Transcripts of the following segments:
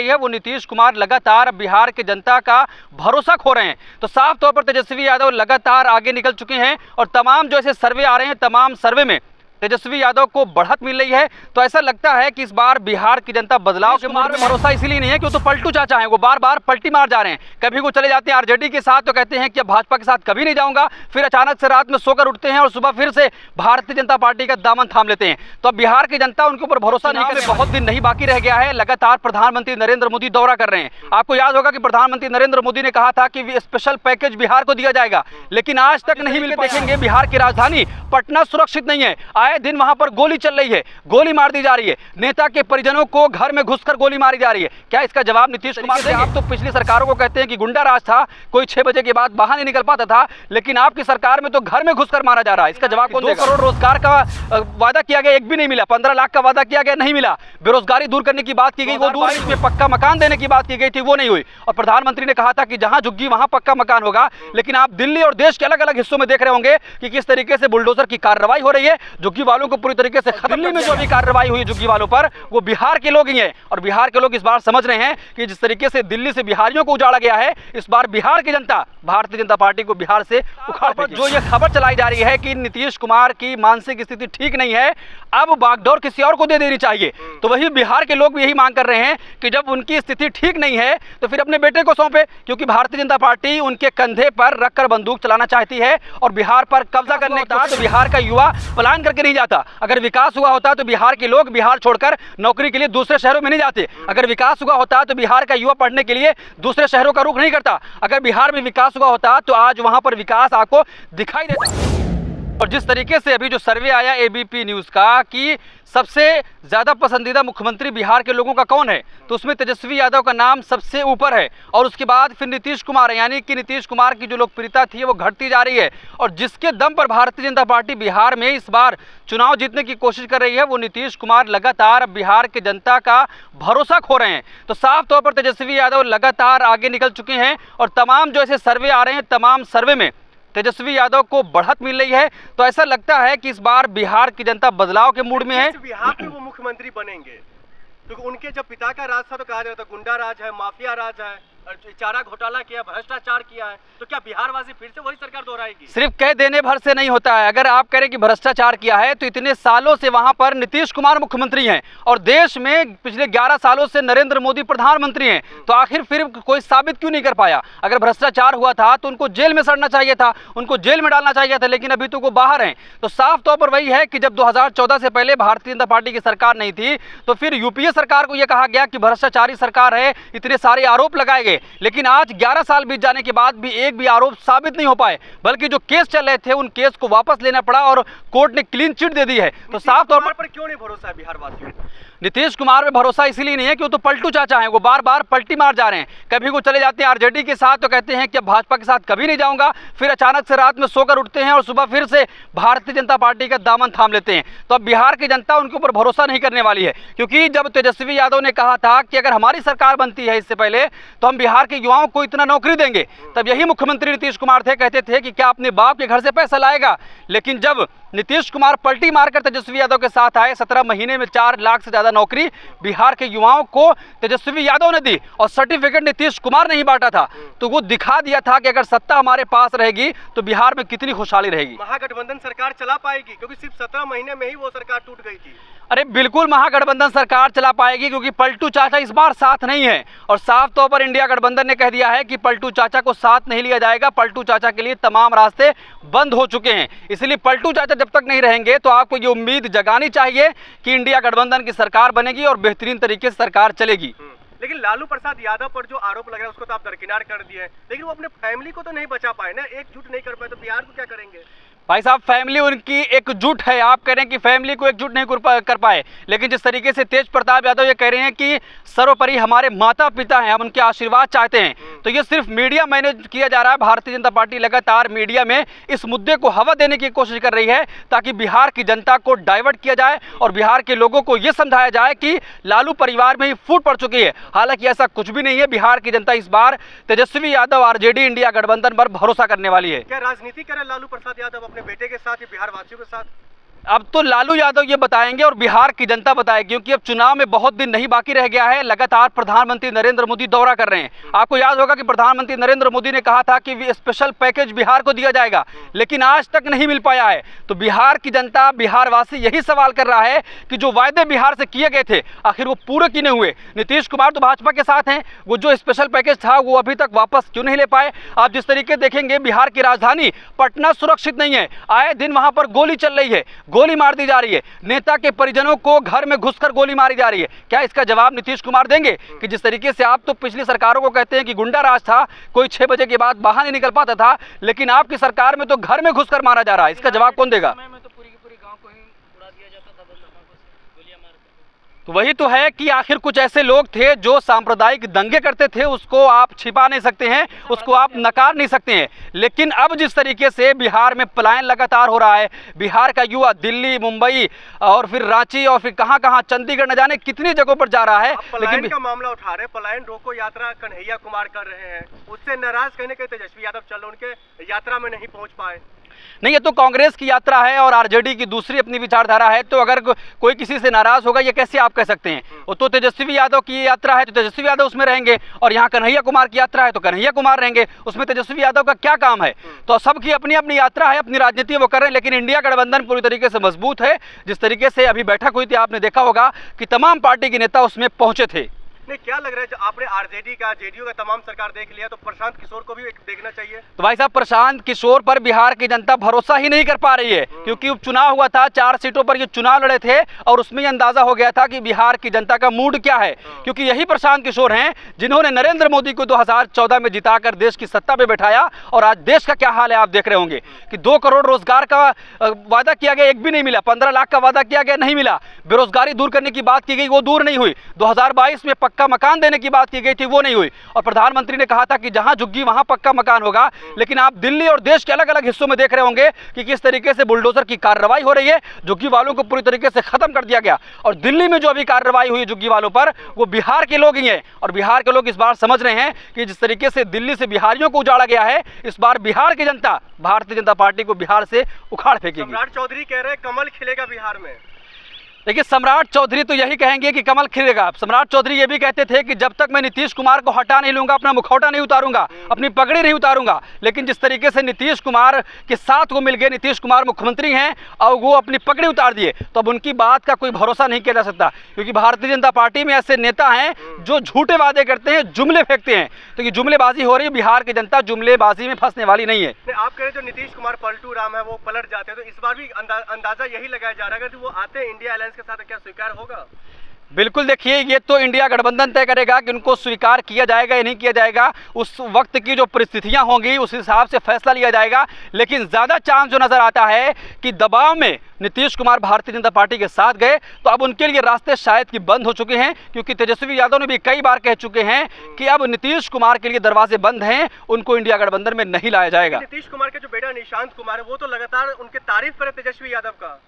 रही है वो नीतीश कुमार लगातार बिहार की जनता का भरोसा खो रहे हैं। तो साफ तौर पर तेजस्वी यादव लगातार आगे निकल चुके हैं और तमाम जो ऐसे सर्वे आ रहे हैं, तमाम सर्वे में तेजस्वी यादव को बढ़त मिल रही है। तो ऐसा लगता है कि इस बार बिहार की जनता बदलाव के मार्ग में भरोसा इसलिए नहीं है कि वो तो पलटू चाचा हैं, वो बार बार पलटी मार जा रहे हैं। कभी वो चले जाते हैं आरजेडी के साथ तो कहते हैं कि अब भाजपा के साथ कभी नहीं जाऊंगा, फिर अचानक से रात में सोकर उठते हैं और सुबह फिर से भारतीय जनता पार्टी का दामन थाम लेते हैं। तो अब बिहार की जनता उनके ऊपर भरोसा नहीं कर, बहुत दिन नहीं बाकी रह गया है। लगातार प्रधानमंत्री नरेंद्र मोदी दौरा कर रहे हैं। आपको याद होगा कि प्रधानमंत्री नरेंद्र मोदी ने कहा था कि स्पेशल पैकेज बिहार को दिया जाएगा, लेकिन आज तक नहीं मिल पाया। देखेंगे बिहार की राजधानी पटना सुरक्षित नहीं है, आए दिन वहां पर गोली चल रही है, गोली मार दी जा रही है, नेता के परिजनों को घर में घुसकर गोली मारी जा रही है। क्या इसका जवाब नीतीश कुमार देंगे? आप तो पिछली सरकारों को कहते हैं कि गुंडा राज था, कोई 6 बजे के बाद बाहर नहीं निकल पाता था, लेकिन आपकी सरकार में तो घर में घुसकर मारा जा रहा है। इसका जवाब कौन देगा? 2 करोड़ रोजगार का वादा किया गया, एक भी नहीं मिला। 15 लाख का वादा किया गया, नहीं मिला। बेरोजगारी दूर करने की बात की गई, वो दूर। इसमें पक्का मकान देने की बात की गई थी, वो नहीं हुई। और प्रधानमंत्री ने कहा था कि जहां झुग्गी वहां पक्का मकान होगा। लेकिन आप दिल्ली और देश के अलग अलग हिस्सों में देख रहे होंगे कि किस तरीके से बुलडोजर की कार्रवाई हो रही है, झुग्गी वालों को पूरी तरीके से खत्म। दिल्ली में जो भी कार्रवाई हुई झुग्गी वालों पर, वो बिहार के लोग ही हैं। और बिहार के लोग इस बार समझ रहे हैं कि जिस तरीके से दिल्ली से बिहारियों को उजाड़ा गया है, इस बार बिहार की जनता भारतीय जनता पार्टी को बिहार से उखाड़ देगी। जो ये खबर चलाई जा रही है कि नीतीश कुमार की मानसिक स्थिति ठीक नहीं है, अब बागडोर किसी और को दे देनी चाहिए, तो वही बिहार के लोग भी यही मांग कर रहे हैं कि जब उनकी स्थिति ठीक नहीं है तो फिर अपने बेटे को सौंपे, क्योंकि भारतीय जनता पार्टी उनके कंधे पर रखकर बंदूक चलाना चाहती है और बिहार पर कब्जा करने का। तो बिहार का युवा पलायन करके नहीं जाता। अगर विकास हुआ होता तो बिहार के लोग बिहार छोड़कर नौकरी के लिए दूसरे शहरों में नहीं जाते। अगर विकास हुआ होता तो बिहार का युवा पढ़ने के लिए दूसरे शहरों का रुख नहीं करता। अगर बिहार में विकास हुआ होता तो आज वहां पर विकास आपको दिखाई देता। और जिस तरीके से अभी जो सर्वे आया एबीपी न्यूज़ का कि सबसे ज़्यादा पसंदीदा मुख्यमंत्री बिहार के लोगों का कौन है, तो उसमें तेजस्वी यादव का नाम सबसे ऊपर है और उसके बाद फिर नीतीश कुमार है। यानी कि नीतीश कुमार की जो लोकप्रियता थी वो घटती जा रही है और जिसके दम पर भारतीय जनता पार्टी बिहार में इस बार चुनाव जीतने की कोशिश कर रही है, वो नीतीश कुमार लगातार बिहार की जनता का भरोसा खो रहे हैं। तो साफ तौर पर तेजस्वी यादव लगातार आगे निकल चुके हैं और तमाम जो ऐसे सर्वे आ रहे हैं, तमाम सर्वे में तेजस्वी यादव को बढ़त मिल रही है। तो ऐसा लगता है कि इस बार बिहार की जनता बदलाव के मूड में है। बिहार में वो मुख्यमंत्री बनेंगे क्योंकि उनके जब पिता का राज था तो कहा जाता गुंडा राज है, माफिया राज है, चारा घोटाला किया, भ्रष्टाचार किया है। तो क्या बिहार वासी फिर से वही सरकार दोहराएगी? सिर्फ कह देने भर से नहीं होता है। अगर आप कह रहे कि भ्रष्टाचार किया है तो इतने सालों से वहां पर नीतीश कुमार मुख्यमंत्री हैं और देश में पिछले 11 सालों से नरेंद्र मोदी प्रधानमंत्री हैं, तो आखिर फिर कोई साबित क्यों नहीं कर पाया? अगर भ्रष्टाचार हुआ था तो उनको जेल में सड़ना चाहिए था, उनको जेल में डालना चाहिए था, लेकिन अभी तो वो बाहर हैं। तो साफ तौर पर वही है कि जब 2014 से पहले भारतीय जनता पार्टी की सरकार नहीं थी तो फिर यूपीए सरकार को यह कहा गया कि भ्रष्टाचारी सरकार है, इतने सारे आरोप लगाए गए। लेकिन आज 11 साल बीत जाने के बाद भी एक भी आरोप साबित नहीं हो पाए, बल्कि जो केस चल रहे थे उन केस को वापस लेना पड़ा और कोर्ट ने क्लीन चिट दे दी है। तो साफ तौर पर क्यों नहीं भरोसा है बिहार वासियों को? नीतीश कुमार में भरोसा इसलिए नहीं है कि वो तो पलटू चाचा हैं, वो बार बार पलटी मार जा रहे हैं। कभी वो चले जाते हैं आरजेडी के साथ तो कहते हैं कि अब भाजपा के साथ कभी नहीं जाऊंगा, फिर अचानक से रात में सोकर उठते हैं और सुबह फिर से भारतीय जनता पार्टी का दामन थाम लेते हैं। तो अब बिहार की जनता उनके ऊपर भरोसा नहीं करने वाली है, क्योंकि जब तेजस्वी यादव ने कहा था कि अगर हमारी सरकार बनती है इससे पहले तो हम बिहार के युवाओं को इतना नौकरी देंगे, तब यही मुख्यमंत्री नीतीश कुमार थे, कहते थे कि क्या अपने बाप के घर से पैसा लाएगा। लेकिन जब नीतीश कुमार पलटी मारकर तेजस्वी यादव के साथ आए, 17 महीने में 4 लाख से ज्यादा नौकरी बिहार के युवाओं को तेजस्वी यादव ने दी और सर्टिफिकेट नीतीश कुमार ने ही बांटा था। तो वो दिखा दिया था कि अगर सत्ता हमारे पास रहेगी तो बिहार में कितनी खुशहाली रहेगी। महागठबंधन सरकार चला पाएगी क्योंकि सिर्फ 17 महीने में ही वो सरकार टूट गई थी। अरे बिल्कुल महागठबंधन सरकार चला पाएगी, क्योंकि पलटू चाचा इस बार साथ नहीं है और साफ तौर पर इंडिया गठबंधन ने कह दिया है कि पलटू चाचा को साथ नहीं लिया जाएगा। पलटू चाचा के लिए तमाम रास्ते बंद हो चुके हैं, इसलिए पलटू चाचा जब तक नहीं रहेंगे तो आपको ये उम्मीद जगानी चाहिए कि इंडिया गठबंधन की सरकार बनेगी और बेहतरीन तरीके से सरकार चलेगी। लेकिन लालू प्रसाद यादव पर जो आरोप लग रहा है उसको तो आप दरकिनार कर दिए, लेकिन वो अपने फैमिली को तो नहीं बचा पाए ना, एकजुट नहीं कर पाए, तो बिहार को क्या करेंगे? भाई साहब, फैमिली उनकी एकजुट है। आप कह रहे हैं कि फैमिली को एकजुट नहीं कर पाए, लेकिन जिस तरीके से तेज प्रताप यादव ये कह रहे हैं कि सर्वोपरि हमारे माता पिता हैं, हम उनके आशीर्वाद चाहते हैं, तो ये सिर्फ मीडिया मैनेज किया जा रहा है। भारतीय जनता पार्टी लगातार मीडिया में इस मुद्दे को हवा देने की कोशिश कर रही है ताकि बिहार की जनता को डाइवर्ट किया जाए और बिहार के लोगों को ये समझाया जाए कि लालू परिवार में ही फूट पड़ चुकी है। हालांकि ऐसा कुछ भी नहीं है। बिहार की जनता इस बार तेजस्वी यादव आरजेडी इंडिया गठबंधन पर भरोसा करने वाली है। क्या राजनीति करे लालू प्रसाद यादव अपने बेटे के साथ या बिहार वासियों के साथ? अब तो लालू यादव ये बताएंगे और बिहार की जनता बताएगी, क्योंकि अब चुनाव में बहुत दिन नहीं बाकी रह गया है। लगातार प्रधानमंत्री नरेंद्र मोदी दौरा कर रहे हैं। आपको याद होगा कि प्रधानमंत्री नरेंद्र मोदी ने कहा था कि स्पेशल पैकेज बिहार को दिया जाएगा, लेकिन आज तक नहीं मिल पाया है। तो बिहार की जनता, बिहार वासी यही सवाल कर रहा है कि जो वायदे बिहार से किए गए थे आखिर वो पूरे क्यों नहीं हुए। नीतीश कुमार तो भाजपा के साथ हैं, वो जो स्पेशल पैकेज था वो अभी तक वापस क्यों नहीं ले पाए। आप जिस तरीके देखेंगे बिहार की राजधानी पटना सुरक्षित नहीं है, आए दिन वहां पर गोली चल रही है, गोली मार दी जा रही है, नेता के परिजनों को घर में घुसकर गोली मारी जा रही है। क्या इसका जवाब नीतीश कुमार देंगे कि जिस तरीके से आप तो पिछली सरकारों को कहते हैं कि गुंडा राज था, कोई 6 बजे के बाद बाहर नहीं निकल पाता था, लेकिन आपकी सरकार में तो घर में घुसकर मारा जा रहा है, इसका जवाब कौन देगा। तो वही तो है कि आखिर कुछ ऐसे लोग थे जो सांप्रदायिक दंगे करते थे, उसको आप छिपा नहीं सकते हैं, उसको आप नकार नहीं सकते हैं। लेकिन अब जिस तरीके से बिहार में पलायन लगातार हो रहा है, बिहार का युवा दिल्ली, मुंबई और फिर रांची और फिर कहां कहां, चंडीगढ़, न जाने कितनी जगहों पर जा रहा है। लेकिन का मामला उठा रहे, पलायन रोको यात्रा कन्हैया कुमार कर रहे हैं, उससे नाराज कहने के तेजस्वी यादव चल, उनके यात्रा में नहीं पहुंच पाए। नहीं, ये तो कांग्रेस की यात्रा है और आरजेडी की दूसरी अपनी विचारधारा है। तो अगर कोई किसी से नाराज होगा, ये कैसे आप कह सकते हैं। वो तो तेजस्वी यादव की यात्रा है तो तेजस्वी यादव उसमें रहेंगे, और यहाँ कन्हैया कुमार की यात्रा है तो कन्हैया कुमार रहेंगे, उसमें तेजस्वी यादव का क्या काम है। तो सबकी अपनी अपनी यात्रा है, अपनी राजनीति वो कर रहे हैं। लेकिन इंडिया गठबंधन पूरी तरीके से मजबूत है। जिस तरीके से अभी बैठक हुई थी, आपने देखा होगा कि तमाम पार्टी के नेता उसमें पहुंचे थे। नहीं, क्या लग रहा है, जो आपने आरजेडी का, जेडीयू का तमाम सरकार देख लिया, तो प्रशांत किशोर को भी देखना चाहिए। तो भाई साहब, प्रशांत किशोर पर बिहार की जनता भरोसा ही नहीं कर पा रही है, क्योंकि उपचुनाव हुआ था, 4 सीटों पर ये चुनाव लड़े थे और उसमें ये अंदाजा हो गया था कि बिहार की जनता का मूड क्या है। क्योंकि यही प्रशांत किशोर हैं जिन्होंने नरेंद्र मोदी को 2014 में जिताकर देश की सत्ता पे बैठाया। और आज देश का क्या हाल है आप देख रहे होंगे कि 2 करोड़ रोजगार का वादा किया गया, एक भी नहीं मिला। 15 लाख का वादा किया गया, नहीं मिला। बेरोजगारी दूर करने की बात की गई, वो दूर नहीं हुई। 2022 में पक्का मकान देने की बात की गई थी, वो नहीं हुई। और प्रधानमंत्री ने कहा था कि जहां झुग्गी वहां पक्का मकान होगा। लेकिन आप दिल्ली और देश के अलग अलग हिस्सों में देख रहे होंगे कि किस तरीके से बुलडोजर की कार्रवाई हो रही है, झुग्गी वालों को पूरी तरीके से खत्म कर दिया गया। और दिल्ली में जो अभी कार्रवाई हुई झुग्गी वालों पर, वो बिहार के लोग ही हैं। और बिहार के लोग इस बार समझ रहे हैं कि जिस तरीके से दिल्ली से बिहारियों को उजाड़ा गया है, इस बार बिहार की जनता भारतीय जनता पार्टी को बिहार से उखाड़ फेंकेगी। सम्राट चौधरी कह रहे हैं कमल खिलेगा बिहार में। देखिए, सम्राट चौधरी तो यही कहेंगे कि कमल खिलेगा। सम्राट चौधरी ये भी कहते थे कि जब तक मैं नीतीश कुमार को हटा नहीं लूंगा, अपना मुखौटा नहीं उतारूंगा, अपनी पगड़ी नहीं उतारूंगा। लेकिन जिस तरीके से नीतीश कुमार के साथ वो मिल गए, नीतीश कुमार मुख्यमंत्री हैं और वो अपनी पगड़ी उतार दिए, तो अब उनकी बात का कोई भरोसा नहीं किया जा सकता। क्योंकि भारतीय जनता पार्टी में ऐसे नेता हैं जो झूठे वादे करते हैं, जुमले फेंकते हैं। तो ये जुमलेबाजी हो रही है, बिहार की जनता जुमलेबाजी में फंसने वाली नहीं है। आप कह रहे जो नीतीश कुमार पलटू राम है वो पलट जाते हैं, तो इस बार भी अंदाजा यही लगाया जा रहा है कि वो आते हैं इंडिया अलायंस के साथ, क्या स्वीकार होगा? बिल्कुल, देखिए, ये तो इंडिया गठबंधन तय करेगा कि उनको स्वीकार किया जाएगा या नहीं किया जाएगा। उस वक्त की जो परिस्थितियां होंगी उस हिसाब से फैसला लिया जाएगा। लेकिन ज़्यादा चांस जो नज़र आता है कि दबाव में नीतीश कुमार भारतीय जनता पार्टी के साथ गए, तो अब उनके लिए रास्ते शायद कि बंद हो चुके हैं। क्योंकि तेजस्वी यादव ने भी कई बार कह चुके हैं कि अब नीतीश कुमार के लिए दरवाजे बंद हैं, उनको इंडिया गठबंधन में नहीं लाया जाएगा। नीतीश कुमार के जो बेटा निशांत कुमार है, वो तो लगातार उनकी तारीफ करे तेजस्वी यादव का।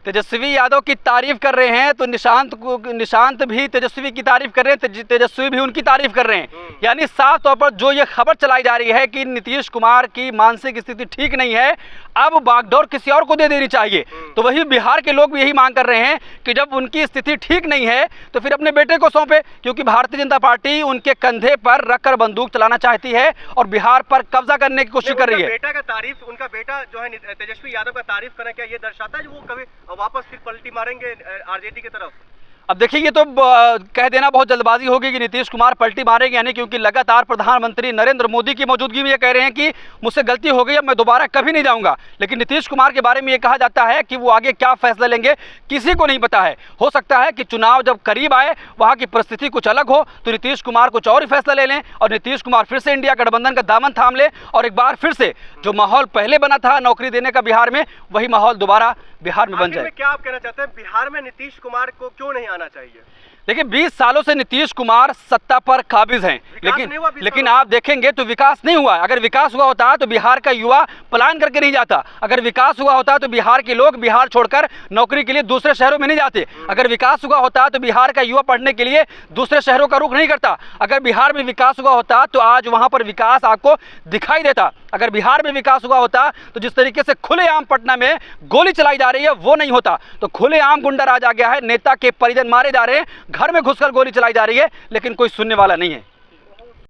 तेजस्वी यादव की तारीफ कर रहे हैं तो निशांत भी तेजस्वी की तारीफ कर रहे हैं, तेजस्वी भी उनकी तारीफ कर रहे हैं। यानी साफ तौर पर जो ये खबर चलाई जा रही है कि नीतीश कुमार की मानसिक स्थिति ठीक नहीं है, अब बागडोर किसी और को दे देनी चाहिए। तो वही बिहार के लोग भी यही मांग कर रहे हैं कि जब उनकी स्थिति ठीक नहीं है तो फिर अपने बेटे को सौंपे। क्योंकि भारतीय जनता पार्टी उनके कंधे पर रखकर बंदूक चलाना चाहती है और बिहार पर कब्जा करने की कोशिश कर रही है। बेटा का तारीफ, उनका बेटा जो है तेजस्वी यादव का तारीफ करना, क्या ये दर्शाता है वो कभी वापस फिर पलटी मारेंगे आरजेडी की तरफ? अब देखिए, ये तो कह देना बहुत जल्दबाजी होगी कि नीतीश कुमार पलटी मारेंगे यानी, क्योंकि लगातार प्रधानमंत्री नरेंद्र मोदी की मौजूदगी में ये कह रहे हैं कि मुझसे गलती हो गई, अब मैं दोबारा कभी नहीं जाऊंगा। लेकिन नीतीश कुमार के बारे में ये कहा जाता है कि वो आगे क्या फैसला लेंगे किसी को नहीं पता है। हो सकता है कि चुनाव जब करीब आए, वहाँ की परिस्थिति कुछ अलग हो, तो नीतीश कुमार कुछ और ही फैसला ले लें और नीतीश कुमार फिर से इंडिया गठबंधन का दामन थाम ले और एक बार फिर से जो माहौल पहले बना था नौकरी देने का बिहार में, वही माहौल दोबारा बिहार में बन जाए। क्या आप कहना चाहते हैं, बिहार में नीतीश कुमार को क्यों नहीं आना चाहिए? देखिए 20 सालों से नीतीश कुमार सत्ता पर काबिज हैं, नहीं हुआ 20 लेकिन सालों आप देखेंगे तो विकास नहीं हुआ। अगर विकास हुआ होता तो बिहार का युवा पलायन करके नहीं जाता। अगर विकास हुआ होता तो बिहार के लोग बिहार छोड़कर नौकरी के लिए दूसरे शहरों में नहीं जाते। अगर विकास हुआ होता तो बिहार का युवा पढ़ने के लिए दूसरे शहरों का रुख नहीं करता। अगर बिहार में विकास हुआ होता तो आज वहां पर विकास आपको दिखाई देता। अगर बिहार में विकास हुआ होता तो जिस तरीके से खुलेआम पटना में गोली चलाई जा रही है वो नहीं होता। तो खुलेआम गुंडा राज आ गया है, नेता के परिजन मारे जा रहे हैं, घर में घुसकर गोली चलाई जा रही है, लेकिन कोई सुनने वाला नहीं है।